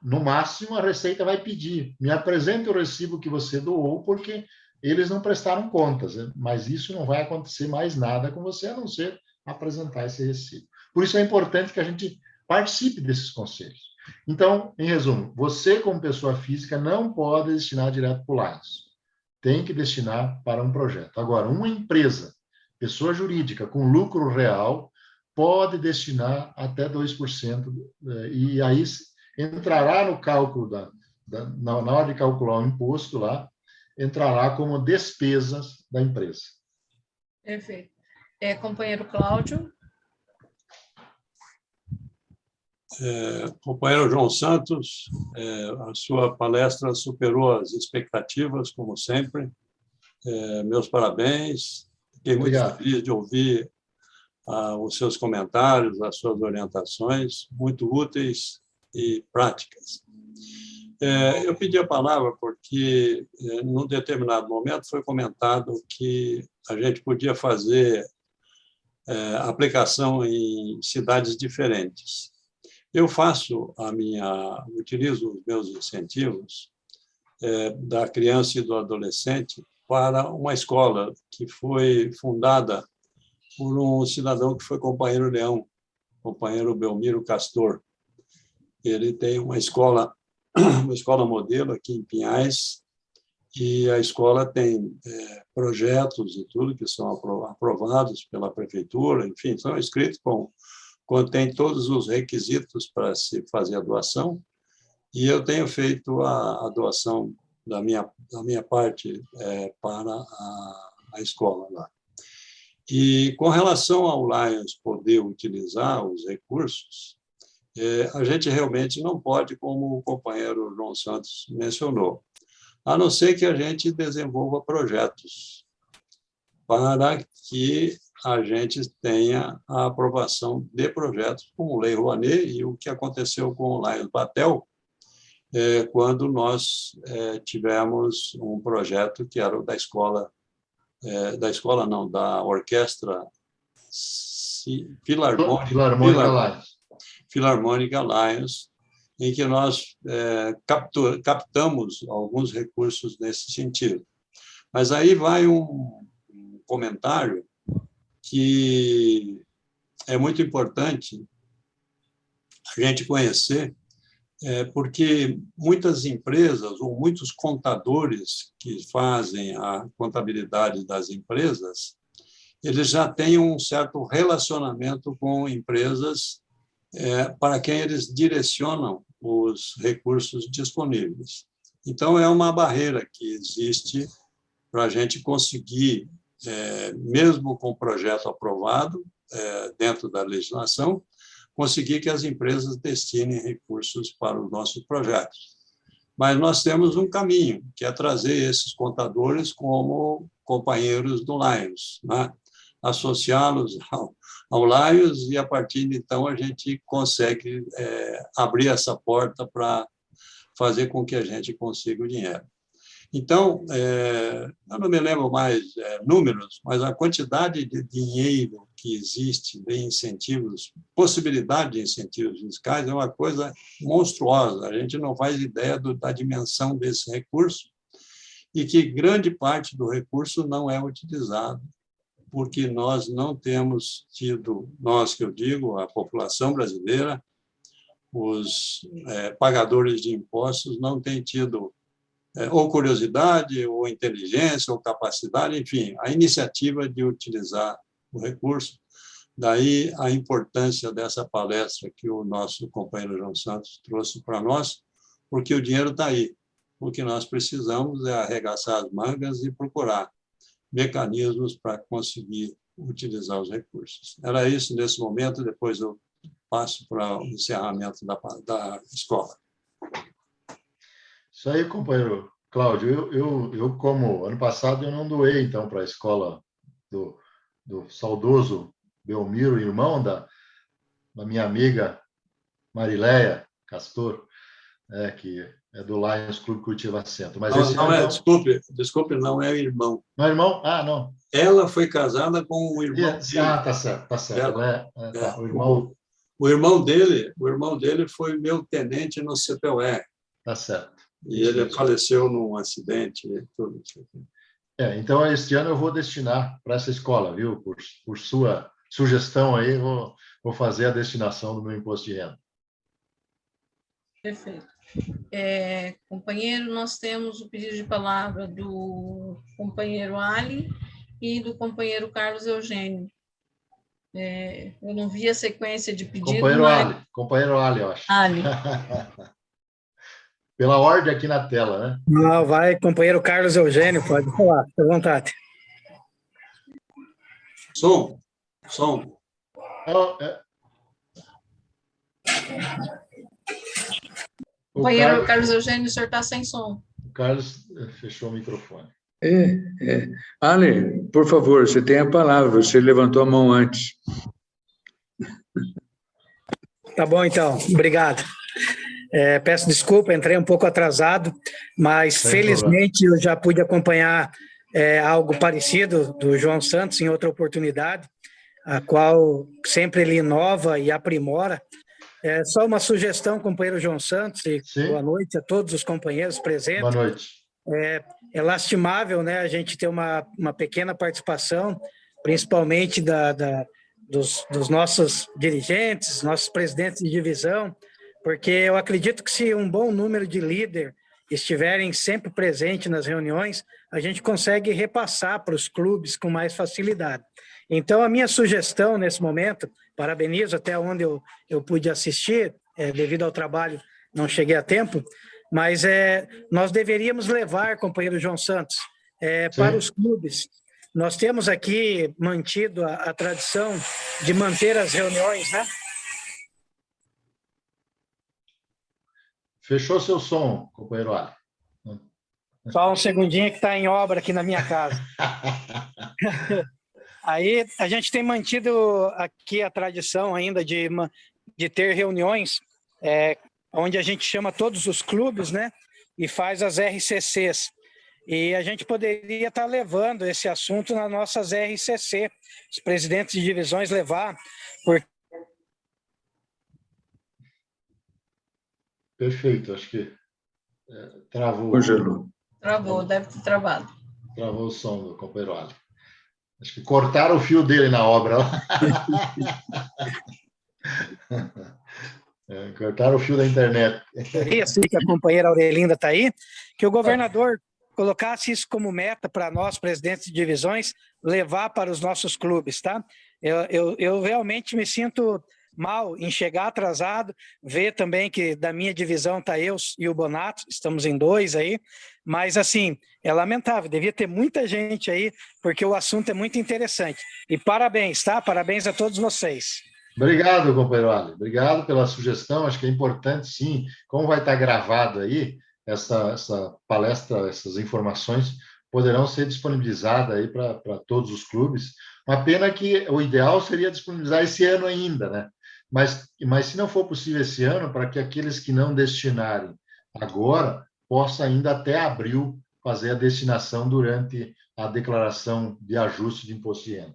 No máximo, a Receita vai pedir, me apresente o recibo que você doou, porque eles não prestaram contas, né? Mas isso não vai acontecer mais nada com você, a não ser apresentar esse recibo. Por isso é importante que a gente participe desses conselhos. Então, em resumo, você, como pessoa física, não pode destinar direto para o Lions. Tem que destinar para um projeto. Agora, uma empresa, pessoa jurídica, com lucro real, pode destinar até 2%, e aí entrará no cálculo, na hora de calcular o imposto lá, entrará como despesas da empresa. Perfeito. Companheiro Cláudio. Companheiro João Santos, a sua palestra superou as expectativas, como sempre. Meus parabéns. Fiquei muito feliz de ouvir os seus comentários, as suas orientações, muito úteis e práticas. Eu pedi a palavra porque, num determinado momento, foi comentado que a gente podia fazer aplicação em cidades diferentes. Eu utilizo os meus incentivos da criança e do adolescente para uma escola que foi fundada por um cidadão que foi companheiro Leão, companheiro Belmiro Castor. Ele tem uma escola modelo aqui em Pinhais, e a escola tem projetos e tudo que são aprovados pela prefeitura, enfim, são escritos contém todos os requisitos para se fazer a doação, e eu tenho feito a doação da minha parte para a escola lá. E com relação ao Lions poder utilizar os recursos, a gente realmente não pode, como o companheiro João Santos mencionou, a não ser que a gente desenvolva projetos para que a gente tenha a aprovação de projetos como Lei Rouanet, e o que aconteceu com o Lions Batel, quando nós tivemos um projeto que era da Orquestra Filarmônica Lions, em que nós captamos alguns recursos nesse sentido. Mas aí vai um comentário que é muito importante a gente conhecer, porque muitas empresas ou muitos contadores que fazem a contabilidade das empresas, eles já têm um certo relacionamento com empresas para quem eles direcionam os recursos disponíveis. Então, é uma barreira que existe para a gente conseguir, mesmo com o projeto aprovado dentro da legislação, conseguir que as empresas destinem recursos para os nossos projetos. Mas nós temos um caminho, que é trazer esses contadores como companheiros do Lions, né? Associá-los ao Lions, e, a partir de então, a gente consegue abrir essa porta para fazer com que a gente consiga o dinheiro. Então, eu não me lembro mais números, mas a quantidade de dinheiro que existe de incentivos, possibilidade de incentivos fiscais, é uma coisa monstruosa. A gente não faz ideia da dimensão desse recurso, e que grande parte do recurso não é utilizado, porque nós não temos tido, nós que eu digo, a população brasileira, os pagadores de impostos não têm tido ou curiosidade, ou inteligência, ou capacidade, enfim, a iniciativa de utilizar o recurso. Daí a importância dessa palestra que o nosso companheiro João Santos trouxe para nós, porque o dinheiro está aí. O que nós precisamos é arregaçar as mangas e procurar mecanismos para conseguir utilizar os recursos. Era isso nesse momento, depois eu passo para o encerramento da escola. Isso aí, companheiro Cláudio. Eu como ano passado, eu não doei, então, para a escola do saudoso Belmiro, irmão da minha amiga Marileia Castor, que é do Lions Clube Curitiba Centro. Mas esse não é, desculpe, não é irmão. Não é irmão? Ah, não. Ela foi casada com o irmão dele. Ah, tá certo, tá certo. Tá. O irmão... O irmão dele foi meu tenente no CPUR. Tá certo. E ele faleceu num acidente e tudo. Então, este ano eu vou destinar para essa escola, viu? Por sua sugestão aí, vou fazer a destinação do meu imposto de renda. Perfeito. Companheiro, nós temos o pedido de palavra do companheiro Ali e do companheiro Carlos Eugênio. Eu não vi a sequência de pedido, Companheiro Ali, eu acho. Ali. Pela ordem aqui na tela, né? Não, vai, companheiro Carlos Eugênio, pode falar, fique à vontade. Som. Companheiro Carlos Eugênio, o senhor está sem som. O Carlos fechou o microfone. Ale, por favor, você tem a palavra, você levantou a mão antes. Tá bom, então, obrigado. Peço desculpa, entrei um pouco atrasado, mas Sem felizmente eu já pude acompanhar algo parecido do João Santos em outra oportunidade, a qual sempre ele inova e aprimora. Só uma sugestão, companheiro João Santos, e Sim. Boa noite a todos os companheiros presentes. Boa noite. É lastimável, né, a gente ter uma pequena participação, principalmente dos nossos dirigentes, nossos presidentes de divisão, porque eu acredito que se um bom número de líderes estiverem sempre presentes nas reuniões, a gente consegue repassar para os clubes com mais facilidade. Então, a minha sugestão nesse momento, parabenizo até onde eu pude assistir, devido ao trabalho não cheguei a tempo, mas nós deveríamos levar, companheiro João Santos, para os clubes. Nós temos aqui mantido a tradição de manter as reuniões, né? Fechou seu som, companheiro Ali. Só um segundinho que está em obra aqui na minha casa. Aí a gente tem mantido aqui a tradição ainda de ter reuniões onde a gente chama todos os clubes, né? E faz as RCCs. E a gente poderia estar levando esse assunto nas nossas RCC, os presidentes de divisões levar, porque... Perfeito, acho que travou. Congelou. Travou, deve ter travado. Travou o som do companheiro Ali. Acho que cortaram o fio dele na obra. Cortaram o fio da internet. Assim que a companheira Aurelinda está aí, que o governador colocasse isso como meta para nós, presidentes de divisões, levar para os nossos clubes, tá? Eu realmente me sinto mal em chegar atrasado, ver também que da minha divisão está eu e o Bonato, estamos em 2 aí, mas assim, é lamentável, devia ter muita gente aí, porque o assunto é muito interessante. E parabéns, tá? Parabéns a todos vocês. Obrigado, companheiro Ali. Obrigado pela sugestão. Acho que é importante, sim. Como vai estar gravado aí, essa palestra, essas informações poderão ser disponibilizadas aí para todos os clubes. Uma pena que o ideal seria disponibilizar esse ano ainda, né? Mas se não for possível esse ano, para que aqueles que não destinarem agora, possa ainda até abril fazer a destinação durante a declaração de ajuste de imposto de renda.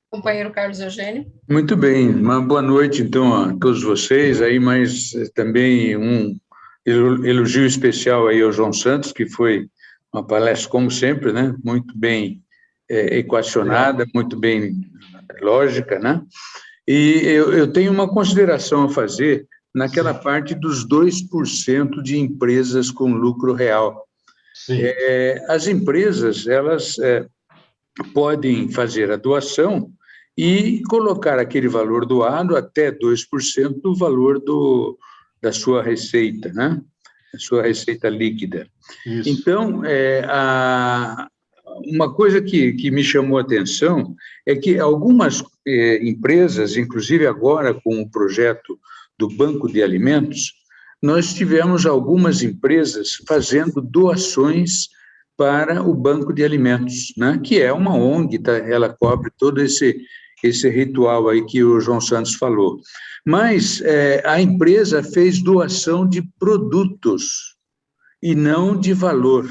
Companheiro Carlos Eugênio. Muito bem, uma boa noite, então, a todos vocês, aí, mas também um elogio especial aí ao João Santos, que foi uma palestra, como sempre, né, muito bem equacionada, muito bem lógica, né, e eu tenho uma consideração a fazer naquela parte dos 2% de empresas com lucro real. Sim. As empresas, elas podem fazer a doação e colocar aquele valor doado até 2% do valor da sua receita, né? A sua receita líquida. Isso. Então, uma coisa que me chamou a atenção é que algumas empresas, inclusive agora com o projeto do Banco de Alimentos, nós tivemos algumas empresas fazendo doações para o Banco de Alimentos, né? Que é uma ONG, tá? Ela cobre todo esse ritual aí que o João Santos falou. Mas a empresa fez doação de produtos e não de valor,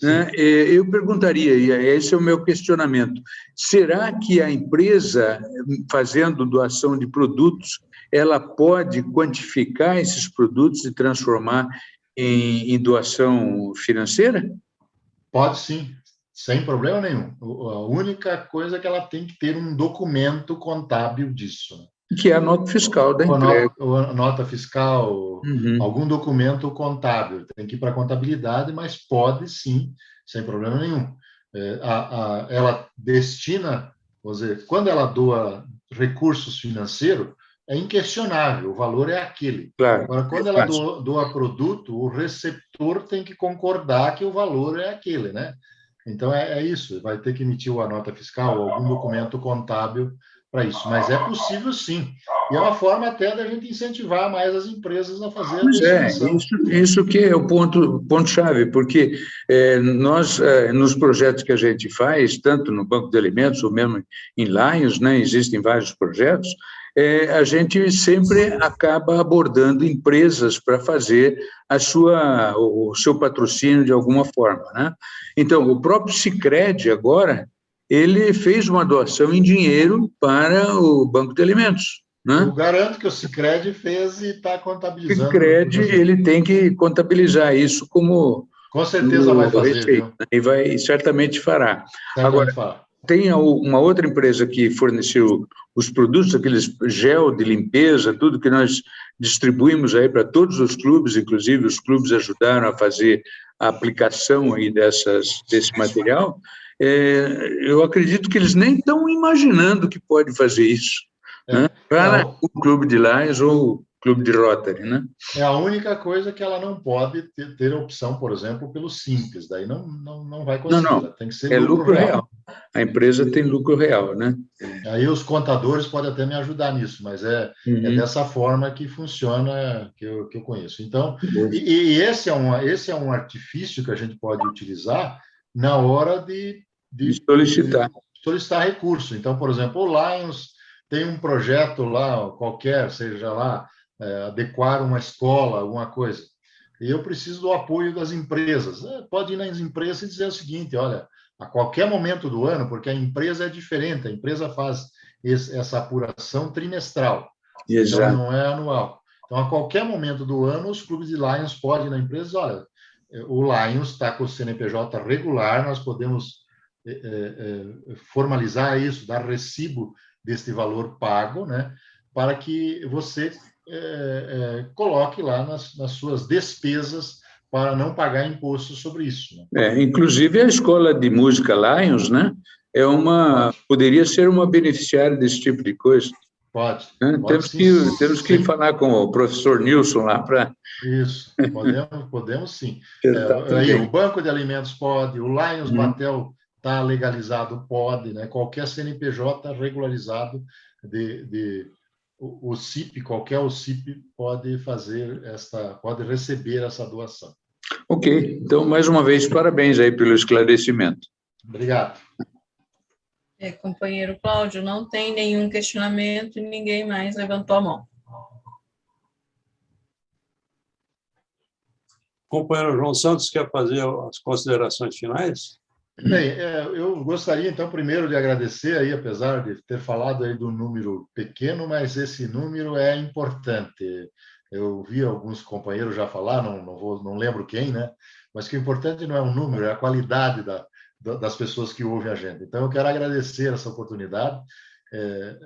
né? Eu perguntaria, e esse é o meu questionamento, será que a empresa, fazendo doação de produtos, ela pode quantificar esses produtos e transformar em doação financeira? Pode sim, sem problema nenhum. A única coisa é que ela tem que ter um documento contábil disso. Que é a nota fiscal da empresa. Nota fiscal, Uhum. algum documento contábil. Tem que ir para a contabilidade, mas pode sim, sem problema nenhum. Ela destina Vamos dizer, quando ela doa recursos financeiros, é inquestionável, o valor é aquele. Claro. Agora, quando ela doa produto, o receptor tem que concordar que o valor é aquele, né? Então, é isso, vai ter que emitir a nota fiscal ou algum documento contábil para isso. Mas é possível, sim. E é uma forma até da gente incentivar mais as empresas a fazer a Pois destinação. isso que é o ponto-chave, porque nós, nos projetos que a gente faz, tanto no Banco de Alimentos ou mesmo em Lions, né, existem vários projetos, a gente sempre acaba abordando empresas para fazer o seu patrocínio de alguma forma, né? Então, o próprio Sicredi agora, ele fez uma doação em dinheiro para o Banco de Alimentos, né? Eu garanto que o Sicredi fez e está O contabilizando. Sicredi, ele tem que contabilizar isso como Com certeza vai fazer, receita, viu? né? E certamente fará. Certamente fará. Tem uma outra empresa que forneceu os produtos, aqueles gel de limpeza, tudo que nós distribuímos aí para todos os clubes, inclusive os clubes ajudaram a fazer a aplicação aí desse material. Eu acredito que eles nem estão imaginando que pode fazer isso, né? Para o clube de Lions ou o clube de Rotary, né? É a única coisa que ela não pode ter opção, por exemplo, pelo Simples, daí não vai conseguir, Não, ela tem que ser é lucro real. A empresa tem lucro real, né? Aí os contadores podem até me ajudar nisso, mas é dessa forma que funciona, que eu conheço. Então, esse é um artifício que a gente pode utilizar na hora de solicitar recurso. Então, por exemplo, o Lions tem um projeto lá, qualquer, seja lá, adequar uma escola, alguma coisa. E eu preciso do apoio das empresas. Pode ir nas empresas e dizer o seguinte, olha, a qualquer momento do ano, porque a empresa é diferente, a empresa faz essa apuração trimestral, então não é anual. Então, a qualquer momento do ano, os clubes de Lions podem ir na empresa e dizer, olha, o Lions está com o CNPJ regular, nós podemos formalizar isso, dar recibo deste valor pago, né, para que você coloque lá nas suas despesas para não pagar imposto sobre isso. Né? Inclusive a escola de música Lions, né, poderia ser uma beneficiária desse tipo de coisa. Pode. Temos que falar com o professor Nilson lá para... Isso, podemos sim. Aí, o Banco de Alimentos pode, o Lions Batel está legalizado, pode, né? Qualquer CNPJ regularizado o CIP, qualquer OCIP pode pode receber essa doação. Ok, então, mais uma vez, parabéns aí pelo esclarecimento. Obrigado. Companheiro Cláudio, não tem nenhum questionamento e ninguém mais levantou a mão. Companheiro João Santos quer fazer as considerações finais? Bem, eu gostaria, então, primeiro de agradecer, aí, apesar de ter falado aí do número pequeno, mas esse número é importante. Eu vi alguns companheiros já falar, não lembro quem, né? Mas que o importante não é o número, é a qualidade das pessoas que ouvem a gente. Então, eu quero agradecer essa oportunidade,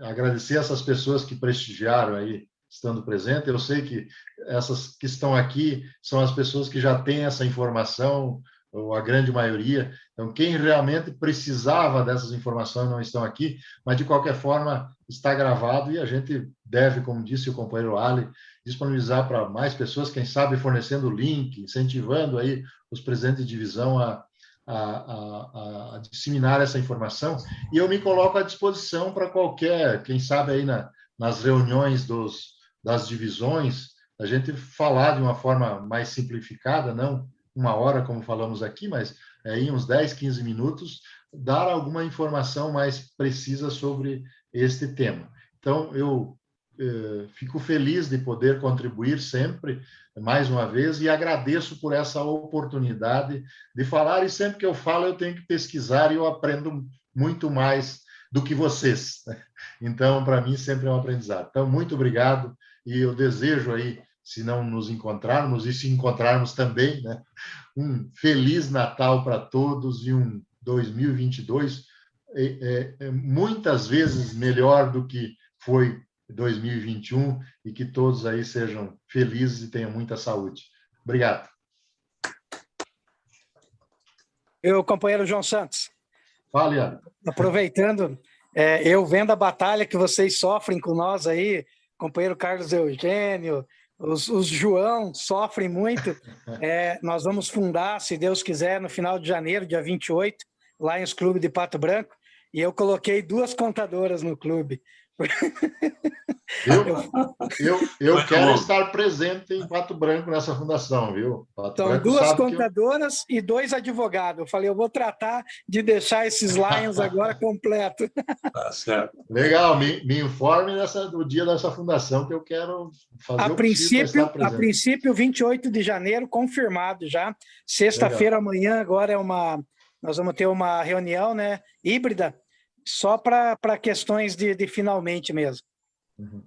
agradecer essas pessoas que prestigiaram aí, estando presente. Eu sei que essas que estão aqui são as pessoas que já têm essa informação, ou a grande maioria. Então, quem realmente precisava dessas informações não estão aqui, mas, de qualquer forma, está gravado e a gente deve, como disse o companheiro Ali, disponibilizar para mais pessoas, quem sabe fornecendo link, incentivando aí os presidentes de divisão a disseminar essa informação. E eu me coloco à disposição para qualquer, quem sabe aí nas reuniões das divisões, a gente falar de uma forma mais simplificada, não 1 hora, como falamos aqui, mas em uns 10, 15 minutos, dar alguma informação mais precisa sobre este tema. Então, eu fico feliz de poder contribuir sempre, mais uma vez, e agradeço por essa oportunidade de falar, e sempre que eu falo, eu tenho que pesquisar e eu aprendo muito mais do que vocês. Então, para mim, sempre é um aprendizado. Então, muito obrigado, e eu desejo aí, se não nos encontrarmos, e se encontrarmos também, né, um Feliz Natal para todos e um 2022 muitas vezes melhor do que foi 2021 e que todos aí sejam felizes e tenham muita saúde. Obrigado. Eu, companheiro João Santos. Fale, Ana. Aproveitando, Eu vendo a batalha que vocês sofrem com nós aí, companheiro Carlos Eugênio, os João sofrem muito. Nós vamos fundar, se Deus quiser, no final de janeiro, dia 28, Lions Clube de Pato Branco, e eu coloquei 2 contadoras no clube. Eu quero estar presente em Pato Branco nessa fundação, viu? São 2 contadoras e 2 advogados. Eu falei, eu vou tratar de deixar esses Lions agora completo. Tá certo. Legal, me informe do dia dessa fundação, que eu quero fazer o possível para estar presente. A princípio, 28 de janeiro, confirmado já. Sexta-feira, amanhã, agora nós vamos ter uma reunião, né, híbrida, só para questões de finalmente mesmo.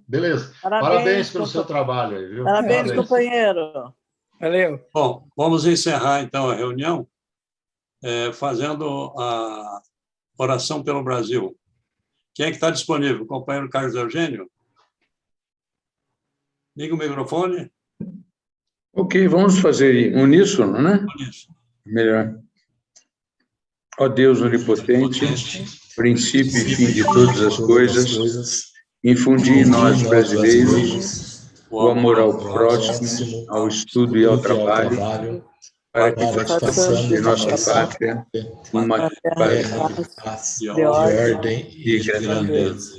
Beleza. Parabéns pelo seu trabalho aí, viu? Parabéns, companheiro. Valeu. Bom, vamos encerrar então a reunião fazendo a oração pelo Brasil. Quem é que está disponível? O companheiro Carlos Eugênio? Liga o microfone. Ok, vamos fazer uníssono, né? Uníssono. Melhor. Ó Deus onipotente, princípio e fim de todas as coisas, infundi em nós, brasileiros, o amor ao próximo, ao estudo e ao trabalho, para que façamos de nossa pátria uma paz de ordem e grandeza.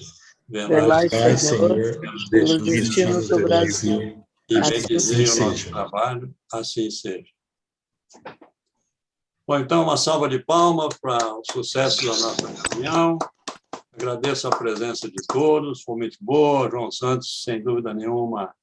Velai, Senhor, pelos destinos do Brasil. E bendizei o nosso trabalho, assim seja. Bom, então, uma salva de palmas para o sucesso da nossa reunião. Agradeço a presença de todos, foi muito boa. João Santos, sem dúvida nenhuma,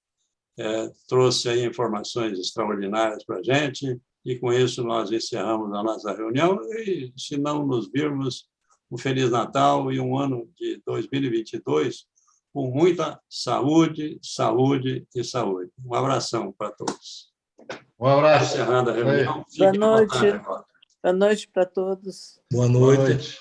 trouxe aí informações extraordinárias para a gente, e com isso nós encerramos a nossa reunião, e se não nos virmos, um Feliz Natal e um ano de 2022 com muita saúde, saúde e saúde. Um abração para todos. Um abraço. Encerrando a reunião. Boa noite. Boa noite para todos. Boa noite.